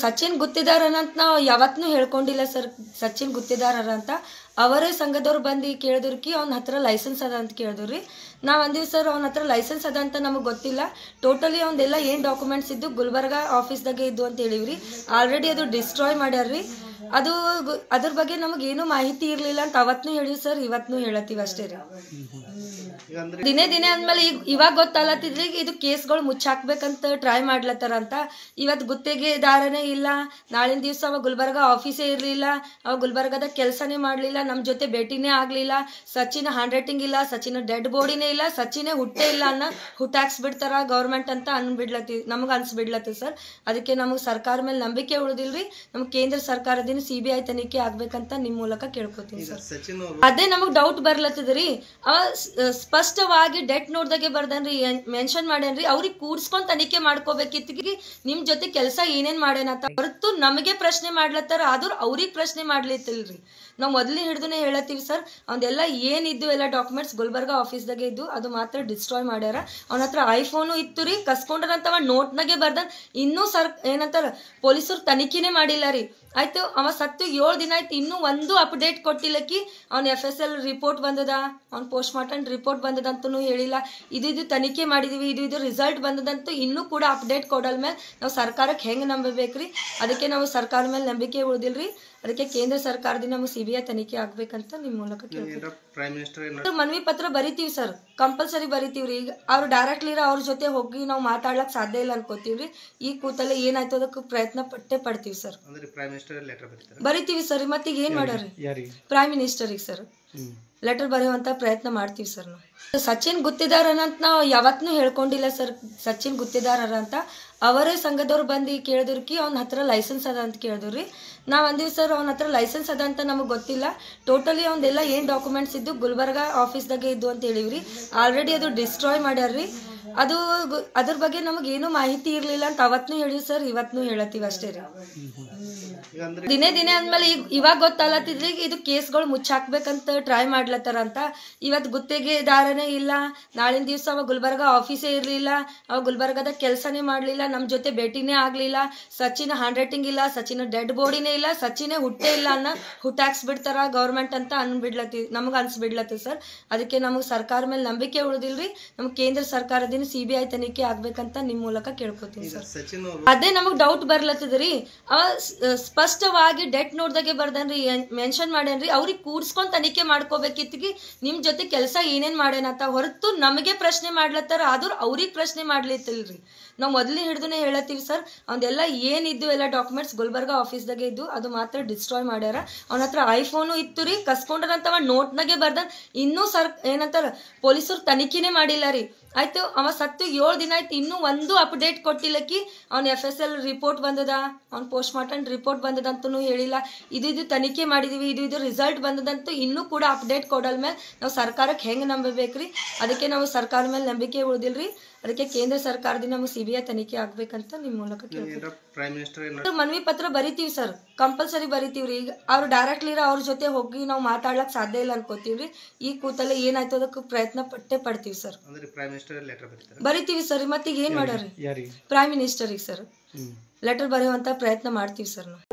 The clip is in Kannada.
ಸಚಿನ್ ಗುತ್ತಿದಾರನಂತ ನಾವು ಯಾವತ್ತೂ ಹೇಳ್ಕೊಂಡಿಲ್ಲ ಸರ್. ಸಚಿನ್ ಗುತ್ತಿದಾರರ ಅಂತ ಅವರೇ ಸಂಘದವ್ರು ಬಂದು ಕೇಳಿದ್ರಿ ಅವ್ನ ಹತ್ರ ಲೈಸೆನ್ಸ್ ಅದ ಅಂತ ಕೇಳಿದ್ರಿ. ನಾವು ಅಂದಿವಿ ಸರ್ ಅವನ ಹತ್ರ ಲೈಸೆನ್ಸ್ ಅದ ಅಂತ ನಮಗೆ ಗೊತ್ತಿಲ್ಲ, ಟೋಟಲಿ ಅವ್ನದೆಲ್ಲ ಏನು ಡಾಕ್ಯುಮೆಂಟ್ಸ್ ಇದ್ದು ಗುಲ್ಬರ್ಗ ಆಫೀಸ್ದಾಗೆ ಇದ್ದು ಅಂತ ಹೇಳಿವ್ರಿ. ಆಲ್ರೆಡಿ ಅದು ಡಿಸ್ಟ್ರಾಯ್ ಮಾಡ್ಯಾರ್ರಿ. ಅದು ಅದ್ರ ಬಗ್ಗೆ ನಮಗೇನು ಮಾಹಿತಿ ಇರಲಿಲ್ಲ ಅಂತ ಅವತ್ತೂ ಹೇಳಿವಿ ಸರ್, ಇವತ್ತೂ ಹೇಳತ್ತೀವಿ ಅಷ್ಟೇ ರೀ. ದಿನೇ ದಿನೇ ಅಂದ್ಮೇಲೆ ಇವಾಗ ಗೊತ್ತಲ್ಲತ್ತಿದ್ರಿ ಇದು ಕೇಸ್ಗಳು ಮುಚ್ಚಾಕ್ಬೇಕಂತ ಟ್ರೈ ಮಾಡ್ಲತ್ತಾರ ಅಂತ. ಇವತ್ತು ಗುತ್ತಿಗೆದಾರನೇ ಇಲ್ಲ, ನಾಳಿನ ದಿವಸ ಅವ ಗುಲ್ಬರ್ಗ ಆಫೀಸೇ ಇರಲಿಲ್ಲ, ಅವ ಗುಲ್ಬರ್ಗದ ಕೆಲಸನೇ ಮಾಡಲಿಲ್ಲ, ನಮ್ಮ ಜೊತೆ ಭೇಟಿನೇ ಆಗಲಿಲ್ಲ, ಸಚಿನ್ ಹ್ಯಾಂಡ್ ರೈಟಿಂಗ್ ಇಲ್ಲ, ಸಚಿನ್ ಡೆಡ್ ಬಾಡಿನೇ ಇಲ್ಲ, ಸಚಿನೇ ಹುಟ್ಟೇ ಇಲ್ಲ ಅನ್ನೋ ಹುಟ್ಟಾಕ್ಸ್ಬಿಡ್ತಾರ ಗೌರ್ಮೆಂಟ್ ಅಂತ ನಮಗೆ ಅನ್ಸ್ಬಿಡ್ಲತ್ತಿ ಸರ್. ಅದಕ್ಕೆ ನಮಗೆ ಸರ್ಕಾರ ಮೇಲೆ ನಂಬಿಕೆ ಉಳಿದಿಲ್ರಿ. ನಮ್ಗೆ ಕೇಂದ್ರ ಸರ್ಕಾರದಿಂದ CBI ತನಿಖೆ ಆಗ್ಬೇಕಂತ ನಿಮ್ಮ ಮೂಲಕ ಕೇಳ್ಕೊತೀನಿ ಸರ್. ಅದೇ ನಮಗೆ ಡೌಟ್ ಬರ್ಲತ್ತದ್ರಿ. ಅವ ಸ್ಪಷ್ಟವಾಗಿ ಡೆತ್ ನೋಟ್ದಾಗೆ ಬರ್ದನ್ರಿ, ಮೆನ್ಷನ್ ಮಾಡ್ಯಾನ್ರಿ. ಅವ್ರಿಗೆ ಕೂಡ್ಸ್ಕೊಂಡ್ ತನಿಖೆ ಮಾಡ್ಕೋಬೇಕಿತ್ತು, ನಿಮ್ ಜೊತೆ ಕೆಲಸ ಏನೇನ್ ಮಾಡ್ಯಾನಂತ ಹೊರತು ನಮಗೆ ಪ್ರಶ್ನೆ ಮಾಡ್ಲತ್ತಾರ, ಆದ್ರೂ ಅವ್ರಿಗೆ ಪ್ರಶ್ನೆ ಮಾಡ್ಲಿತ್ತಿಲ್ರಿ. ನಾವು ಮೊದಲೇ ಹಿಡಿದುನೇ ಹೇಳತ್ತೀವಿ ಸರ್, ಅವ್ದೆಲ್ಲ ಏನಿದ್ದು ಎಲ್ಲ ಡಾಕ್ಯುಮೆಂಟ್ಸ್ ಗುಲ್ಬರ್ಗ ಆಫೀಸ್ದಾಗೆ ಇದ್ದು ಅದು ಮಾತ್ರ ಡಿಸ್ಟ್ರಾಯ್ ಮಾಡ್ಯಾರ. ಅವನ ಹತ್ರ ಐಫೋನು ಇತ್ತು ರೀ, ಕಸ್ಕೊಂಡ್ರಂತವ ನೋಟ್ನಾಗೆ ಬರ್ದನ್. ಇನ್ನೂ ಏನಂತಾರ ಪೊಲೀಸರು ತನಿಖೆನೇ ಮಾಡಿಲ್ಲ ರೀ. ಆಯ್ತು, ಅವ ಸತ್ತು 7 ದಿನ ಆಯ್ತು, ಇನ್ನೂ ಒಂದು ಅಪ್ಡೇಟ್ ಕೊಟ್ಟಿಲ್ಲಕಿ. ಅವ್ನ FSL ರಿಪೋರ್ಟ್ ಬಂದದ, ಅವ್ನ ಪೋಸ್ಟ್ ಮಾರ್ಟಮ್ ರಿಪೋರ್ಟ್ ಬಂದದಂತೂ ಹೇಳಿಲ್ಲ. ಇದು ತನಿಖೆ ಮಾಡಿದೀವಿ, ಇದು ರಿಸಲ್ಟ್ ಬಂದದಂತೂ ಇನ್ನೂ ಕೂಡ ಅಪ್ಡೇಟ್ ಕೊಡಲ್ ಮೇಲೆ ನಾವು ಸರ್ಕಾರಕ್ಕೆ ಹೆಂಗೆ ನಂಬಬೇಕ್ರಿ? ಅದಕ್ಕೆ ನಾವು ಸರ್ಕಾರ ಮೇಲೆ ನಂಬಿಕೆ ಉಳಿದಿಲ್ರಿ. ಅದಕ್ಕೆ ಕೇಂದ್ರ ಸರ್ಕಾರದಿಂದ ನಮಗೆ CBI ತನಿಖೆ ಆಗ್ಬೇಕಂತ ನಿಮ್ಮ ಮೂಲಕ ಕೇಳ್ತೀವಿ. ಮನವಿ ಪತ್ರ ಬರಿತೀವಿ ಸರ್, ಕಂಪಲ್ಸರಿ ಬರಿತೀವ್ರಿ. ಈಗ ಅವ್ರು ಡೈರೆಕ್ಟ್ಲಿ ಅವ್ರ ಜೊತೆ ಹೋಗಿ ನಾವು ಮಾತಾಡ್ಲಕ್ ಸಾಧ್ಯ ಇಲ್ಲ ಅನ್ಕೋತೀವ್ರಿ. ಈ ಕೂತಲ್ಲೇ ಏನಾಯ್ತು ಅದಕ್ಕೆ ಪ್ರಯತ್ನ ಪಡ್ತೀವಿ ಸರ್, ಬರಿತೀವಿ ಸರ್. ಮತ್ತೆ ಈಗ ಏನ್ ಮಾಡ್ಯಾರಿ ಪ್ರೈಮ್ ಮಿನಿಸ್ಟರಿಗೆ ಸರ್ ಲೆಟರ್ ಬರೆಯುವಂತ ಪ್ರಯತ್ನ ಮಾಡ್ತೀವಿ ಸರ್. ನಾವು ಸಚಿನ್ ಗುತ್ತಿದಾರನಂತ ನಾವು ಯಾವತ್ತೂ ಹೇಳ್ಕೊಂಡಿಲ್ಲ ಸರ್. ಸಚಿನ್ ಗುತ್ತಿದಾರರ ಅಂತ ಅವರೇ ಸಂಘದವ್ರು ಬಂದು ಕೇಳಿದ್ರಿ ಅವ್ನ ಹತ್ರ ಲೈಸೆನ್ಸ್ ಅದ ಅಂತ ಕೇಳಿದ್ರಿ. ನಾವು ಅಂದಿವಿ ಸರ್ ಅವನ ಹತ್ರ ಲೈಸೆನ್ಸ್ ಅದ ಅಂತ ನಮಗೆ ಗೊತ್ತಿಲ್ಲ, ಟೋಟಲಿ ಅವ್ನದೆಲ್ಲ ಏನು ಡಾಕ್ಯುಮೆಂಟ್ಸ್ ಇದ್ದು ಗುಲ್ಬರ್ಗ ಆಫೀಸ್ದಾಗೆ ಇದ್ದು ಅಂತ ಹೇಳಿವ್ರಿ. ಆಲ್ರೆಡಿ ಅದು ಡಿಸ್ಟ್ರಾಯ್ ಮಾಡ್ಯಾರ್ರಿ. ಅದು ಅದ್ರ ಬಗ್ಗೆ ನಮಗೇನು ಮಾಹಿತಿ ಇರಲಿಲ್ಲ ಅಂತ ಅವತ್ತೂ ಹೇಳಿವಿ ಸರ್, ಇವತ್ತೂ ಹೇಳತ್ತೀವಿ ಅಷ್ಟೇ ರೀ. ದಿನೇ ದಿನೇ ಅಂದ್ಮೇಲೆ ಇವಾಗ ಗೊತ್ತಲ್ಲತ್ತಿದ್ರಿ ಇದು ಕೇಸ್ಗಳು ಮುಚ್ಚಾಕ್ಬೇಕಂತ ಟ್ರೈ ಮಾಡ್ಲತ್ತಾರ ಅಂತ. ಇವತ್ತು ಗುತ್ತಿಗೆದಾರನೇ ಇಲ್ಲ, ನಾಳಿನ ದಿವಸ ಅವ ಗುಲ್ಬರ್ಗ ಆಫೀಸೇ ಇರಲಿಲ್ಲ, ಅವ ಗುಲ್ಬರ್ಗದ ಕೆಲಸನೇ ಮಾಡಲಿಲ್ಲ, ನಮ್ಮ ಜೊತೆ ಭೇಟಿನೇ ಆಗಲಿಲ್ಲ, ಸಚಿನ್ ಹ್ಯಾಂಡ್ ರೈಟಿಂಗ್ ಇಲ್ಲ, ಸಚಿನ್ ಡೆಡ್ ಬಾಡಿನೇ ಇಲ್ಲ, ಸಚಿನೇ ಹುಟ್ಟೇ ಇಲ್ಲ ಅನ್ನೋ ಹುಟ್ಟಾಕ್ಸ್ಬಿಡ್ತಾರ ಗೌರ್ಮೆಂಟ್ ಅಂತ ನಮಗೆ ಅನ್ಸ್ಬಿಡ್ಲತ್ತಿ ಸರ್. ಅದಕ್ಕೆ ನಮಗೆ ಸರ್ಕಾರ ಮೇಲೆ ನಂಬಿಕೆ ಉಳಿದಿಲ್ರಿ. ನಮ್ಗೆ ಕೇಂದ್ರ ಸರ್ಕಾರದಿಂದ CBI ತನಿಖೆ ಆಗ್ಬೇಕಂತ ನಿಮ್ಮ ಮೂಲಕ ಕೇಳ್ಕೊತೀನಿ ಸರ್. ಅದೇ ನಮಗೆ ಡೌಟ್ ಬರ್ಲತ್ತದ್ರಿ. ಅವ ಸ್ಪಷ್ಟವಾಗಿ ಡೆತ್ ನೋಟ್ದಾಗೆ ಬರ್ದನ್ರಿ, ಮೆನ್ಷನ್ ಮಾಡ್ಯಾನ್ರಿ. ಅವ್ರಿಗೆ ಕೂಡ್ಸ್ಕೊಂಡ್ ತನಿಖೆ ಮಾಡ್ಕೋಬೇಕಿತ್ತು, ನಿಮ್ ಜೊತೆ ಕೆಲಸ ಏನೇನ್ ಮಾಡ್ಯಾನಂತ ಹೊರತು ನಮಗೆ ಪ್ರಶ್ನೆ ಮಾಡ್ಲತ್ತಾರ, ಆದ್ರೂ ಅವ್ರಿಗೆ ಪ್ರಶ್ನೆ ಮಾಡ್ಲಿತ್ತಿಲ್ರಿ. ನಾವು ಮೊದಲೇ ಹಿಡಿದುನೇ ಹೇಳತ್ತೀವಿ ಸರ್, ಅವ್ದೆಲ್ಲ ಏನಿದ್ದು ಎಲ್ಲ ಡಾಕ್ಯುಮೆಂಟ್ಸ್ ಗುಲ್ಬರ್ಗ ಆಫೀಸ್ದಾಗೆ ಇದ್ದು ಅದು ಮಾತ್ರ ಡಿಸ್ಟ್ರಾಯ್ ಮಾಡ್ಯಾರ. ಅವನ ಹತ್ರ ಐಫೋನು ಇತ್ತು ರೀ, ಕಸ್ಕೊಂಡ್ರಂತವ ನೋಟ್ನಾಗೆ ಬರ್ದನ್. ಇನ್ನೂ ಏನಂತಾರ ಪೊಲೀಸರು ತನಿಖೆನೇ ಮಾಡಿಲ್ಲ ರೀ. ಆಯ್ತು, ಅವ ಸತ್ತು 7 ದಿನ ಆಯ್ತು, ಇನ್ನೂ ಒಂದು ಅಪ್ಡೇಟ್ ಕೊಟ್ಟಿಲ್ಲಕಿ. ಅವ್ನ FSL ರಿಪೋರ್ಟ್ ಬಂದದ, ಅವ್ನ ಪೋಸ್ಟ್ ಮಾರ್ಟಮ್ ರಿಪೋರ್ಟ್ ಬಂದದಂತೂ ಹೇಳಿಲ್ಲ. ಇದು ತನಿಖೆ ಮಾಡಿದೀವಿ, ಇದು ರಿಸಲ್ಟ್ ಬಂದದಂತೂ ಇನ್ನೂ ಕೂಡ ಅಪ್ಡೇಟ್ ಕೊಡಲ್ ಮೇಲೆ ನಾವು ಸರ್ಕಾರಕ್ಕೆ ಹೆಂಗೆ ನಂಬಬೇಕ್ರಿ? ಅದಕ್ಕೆ ನಾವು ಸರ್ಕಾರ ಮೇಲೆ ನಂಬಿಕೆ ಉಳಿದಿಲ್ರಿ. ಅದಕ್ಕೆ ಕೇಂದ್ರ ಸರ್ಕಾರದಿಂದ ನಮಗೆ CBI ತನಿಖೆ ಆಗ್ಬೇಕಂತ ನಿಮ್ಮ ಮೂಲಕ ಕೇಳ್ತೀವಿ. ಮನವಿ ಪತ್ರ ಬರಿತೀವಿ ಸರ್, ಕಂಪಲ್ಸರಿ ಬರಿತೀವ್ರಿ. ಈಗ ಅವ್ರು ಡೈರೆಕ್ಟ್ಲಿ ಅವ್ರ ಜೊತೆ ಹೋಗಿ ನಾವು ಮಾತಾಡ್ಲಕ್ ಸಾಧ್ಯ ಇಲ್ಲ ಅನ್ಕೋತೀವ್ರಿ. ಈ ಕೂತಲ್ಲೇ ಏನಾಯ್ತು ಅದಕ್ಕೆ ಪ್ರಯತ್ನ ಪಡ್ತೀವಿ ಸರ್, ಬರಿತೀವಿ ಸರ್. ಮತ್ತೆ ಈಗ ಏನ್ ಮಾಡ್ಯಾರಿ ಪ್ರೈಮ್ ಮಿನಿಸ್ಟರಿಗೆ ಸರ್ ಲೆಟರ್ ಬರೆಯುವಂತ ಪ್ರಯತ್ನ ಮಾಡ್ತೀವಿ ಸರ್ ನಾವು.